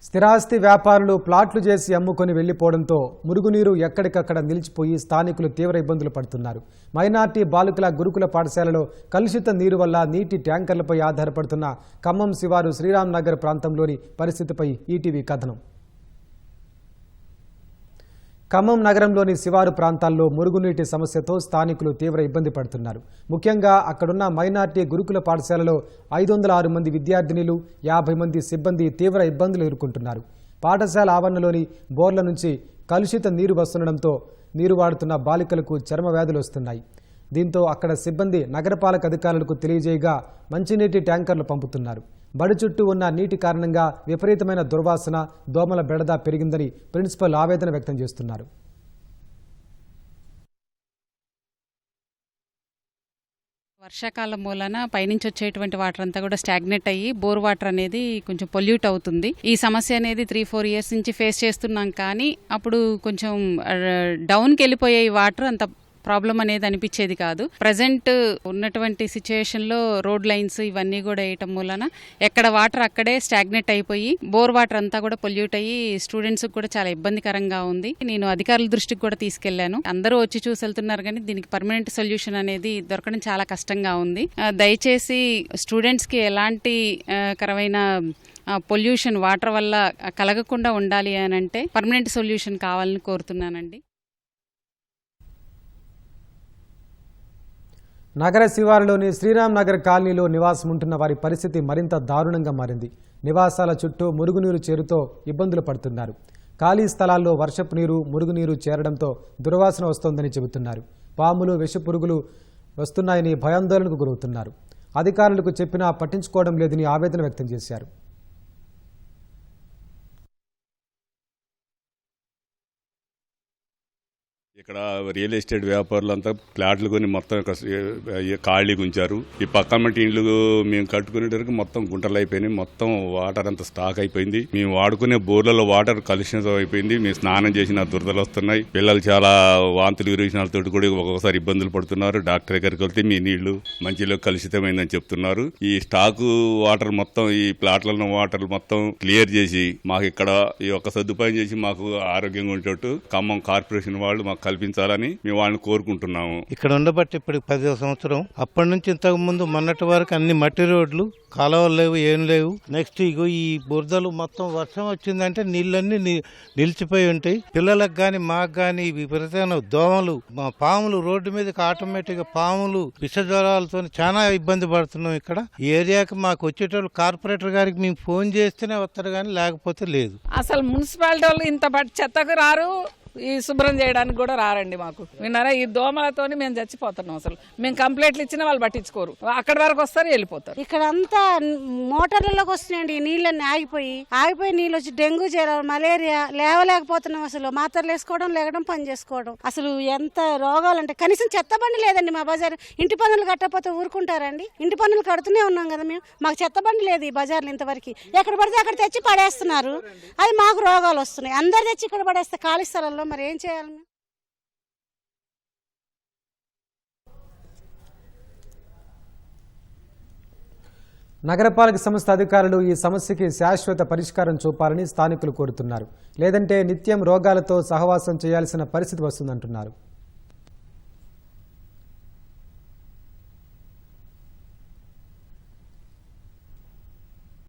స్థిరాస్తి వ్యాపారులు ప్లాట్లు చేసి అమ్ముకొని వెళ్లిపోవడంతో మురుగునీరు ఎక్కడికక్కడ నిలిచిపోయి స్థానికులు తీవ్ర ఇబ్బందులు పడుతున్నారు. మైనార్టీ బాలికల గురుకుల పాఠశాలలో కలుషిత నీరు వల్ల నీటి ట్యాంకర్లపై ఆధారపడుతున్న ఖమ్మం శివారు శ్రీరామ్ నగర్ ప్రాంతంలోని పరిస్థితిపై ఈటీవీ కథనం. ఖమ్మం నగరంలోని శివారు ప్రాంతాల్లో మురుగునీటి సమస్యతో స్థానికులు తీవ్ర ఇబ్బంది పడుతున్నారు. ముఖ్యంగా అక్కడున్న మైనార్టీ గురుకుల పాఠశాలలో 506 మంది విద్యార్థినులు 50 మంది సిబ్బంది తీవ్ర ఇబ్బందులు ఎదుర్కొంటున్నారు. పాఠశాల ఆవరణలోని బోర్ల నుంచి కలుషిత నీరు వస్తుండడంతో నీరు వాడుతున్న బాలికలకు చర్మ వ్యాధులు వస్తున్నాయి. దీంతో అక్కడ సిబ్బంది నగరపాలక అధికారులకు తెలియజేయగా మంచినీటి ట్యాంకర్లు పంపుతున్నారు. బడి చుట్టూ ఉన్న నీటి కారణంగా విపరీతమైన దుర్వాసన, దోమల బెడద పెరిగిందని ప్రిన్సిపల్ ఆవేదన వ్యక్తం చేస్తున్నారు. వర్షాకాలం మూలన పైనుంచి వచ్చేటువంటి వాటర్ అంతా కూడా స్టాగ్నేట్ అయ్యి బోర్ వాటర్ అనేది కొంచెం పొల్యూట్ అవుతుంది. ఈ సమస్య అనేది 3-4 ఇయర్స్ నుంచి ఫేస్ చేస్తున్నాం. కానీ అప్పుడు కొంచెం డౌన్కి వెళ్ళిపోయే వాటర్ అంత ప్రాబ్లం అనేది అనిపించేది కాదు. ప్రజెంట్ ఉన్నటువంటి సిచ్యుయేషన్లో రోడ్ లైన్స్ ఇవన్నీ కూడా వేయటం మూలన ఎక్కడ వాటర్ అక్కడే స్టాగ్నేట్ అయిపోయి బోర్ వాటర్ అంతా కూడా పొల్యూట్ అయ్యి స్టూడెంట్స్ కూడా చాలా ఇబ్బందికరంగా ఉంది. నేను అధికారుల దృష్టికి కూడా తీసుకెళ్లాను. అందరూ వచ్చి చూసి వెళ్తున్నారు, కానీ దీనికి పర్మనెంట్ సొల్యూషన్ అనేది దొరకడం చాలా కష్టంగా ఉంది. దయచేసి స్టూడెంట్స్ కి ఎలాంటి కరమైన పొల్యూషన్ వాటర్ వల్ల కలగకుండా ఉండాలి అని అంటే పర్మనెంట్ సొల్యూషన్ కావాలని కోరుతున్నానండి. నగర శివారులోని శ్రీరామ్ నగర్ కాలనీలో నివాసం ఉంటున్న వారి పరిస్థితి మరింత దారుణంగా మారింది. నివాసాల చుట్టూ మురుగునీరు చేరుతో ఇబ్బందులు పడుతున్నారు. ఖాళీ స్థలాల్లో వర్షపు నీరు, మురుగునీరు చేరడంతో దుర్వాసన వస్తోందని చెబుతున్నారు. పాములు, విషపురుగులు వస్తున్నాయని భయాందోళనకు గురవుతున్నారు. అధికారులకు చెప్పినా పట్టించుకోవడం లేదని ఆవేదన వ్యక్తం చేశారు. ఇక్కడ రియల్ ఎస్టేట్ వ్యాపారులంతా ఫ్లాట్లు కొని మొత్తం ఖాళీగా ఉంచారు. ఈ పక్కన ఇండ్లు మేము కట్టుకునేటరకు మొత్తం గుంటలు అయిపోయినాయి. మొత్తం వాటర్ అంతా స్టాక్ అయిపోయింది. మేము వాడుకునే బోర్లలో వాటర్ కలుషితం అయిపోయింది. మేము స్నానం చేసిన దురదలు వస్తున్నాయి. పిల్లలు చాలా వాంతులు విరేచనాలతో కూడా ఒక్కొక్కసారి ఇబ్బందులు పడుతున్నారు. డాక్టర్ దగ్గరికి వెళ్తే మీ నీళ్లు మంచిలో కలుషితమైందని చెప్తున్నారు. ఈ స్టాక్ వాటర్ మొత్తం ఈ ప్లాట్లలో వాటర్ మొత్తం క్లియర్ చేసి మాకు ఇక్కడ ఈ ఒక్క సదుపాయం చేసి మాకు ఆరోగ్యంగా ఉండేటట్టు ఖమ్మం కార్పొరేషన్ వాళ్ళు మాకు కల్పించాలని మేము వాళ్ళని కోరుకుంటున్నాము. ఇక్కడ ఉండబట్టి ఇప్పటికి 10వ సంవత్సరం. అప్పటి నుంచి ఇంతకు ముందు మొన్నటి వరకు అన్ని మట్టి రోడ్లు, కాలువలు లేవు, ఏం లేవు. నెక్స్ట్ ఇగో ఈ బురదలు మొత్తం వర్షం వచ్చిందంటే నీళ్ళన్నీ నిలిచిపోయి ఉంటాయి. పిల్లలకు గాని మాకు గాని విపరీతమైన దోమలు, పాములు రోడ్డు మీదకి ఆటోమేటిక్ గా పాములు, విష జ్వరాలతో చాలా ఇబ్బంది పడుతున్నాం. ఇక్కడ ఈ ఏరియాకి మాకు వచ్చేటోళ్ళు కార్పొరేటర్ గారికి మేము ఫోన్ చేస్తేనే వస్తారు కానీ లేకపోతే లేదు. అసలు మున్సిపాలిటీ వాళ్ళు ఇంత చెత్తకు రారు, ఈ శుభ్రం చేయడానికి కూడా రారండి. మాకు విన్నారా, ఈ దోమలతోని మేము చచ్చిపోతున్నాం. అసలు మేము కంప్లైంట్లు ఇచ్చినా వాళ్ళు పట్టించుకోరు. అక్కడి వరకు వస్తారు, వెళ్ళిపోతారు. ఇక్కడ అంతా మోటార్లలోకి వస్తున్నాయండి. నీళ్ళని ఆగిపోయి నీళ్ళు వచ్చి డెంగ్యూ జ్వరం, మలేరియా, లేవలేకపోతున్నాం. అసలు మాత్రలు వేసుకోవడం, లేగడం, పని చేసుకోవడం. అసలు ఎంత రోగాలంటే కనీసం చెత్త బండి లేదండి మా బజార్. ఇంటి పన్నులు కట్టకపోతే ఊరుకుంటారండి? ఇంటి పన్నులు కడుతూనే ఉన్నాం కదా మేము. మాకు చెత్త బండి లేదు ఈ బజార్లో ఇంతవరకు. ఎక్కడ పడితే అక్కడ తెచ్చి పడేస్తున్నారు. అది మాకు రోగాలు వస్తున్నాయి. అందరు తెచ్చి ఇక్కడ పడేస్తే ఖాళీ స్థలంలో మరి ఏం చేయాలి? నగరపాలక సంస్థ అధికారులు ఈ సమస్యకి శాశ్వత పరిష్కారం చూపాలని స్థానికులు కోరుతున్నారు. లేదంటే నిత్యం రోగాలతో సహవాసం చేయాల్సిన పరిస్థితి వస్తుందంటున్నారు.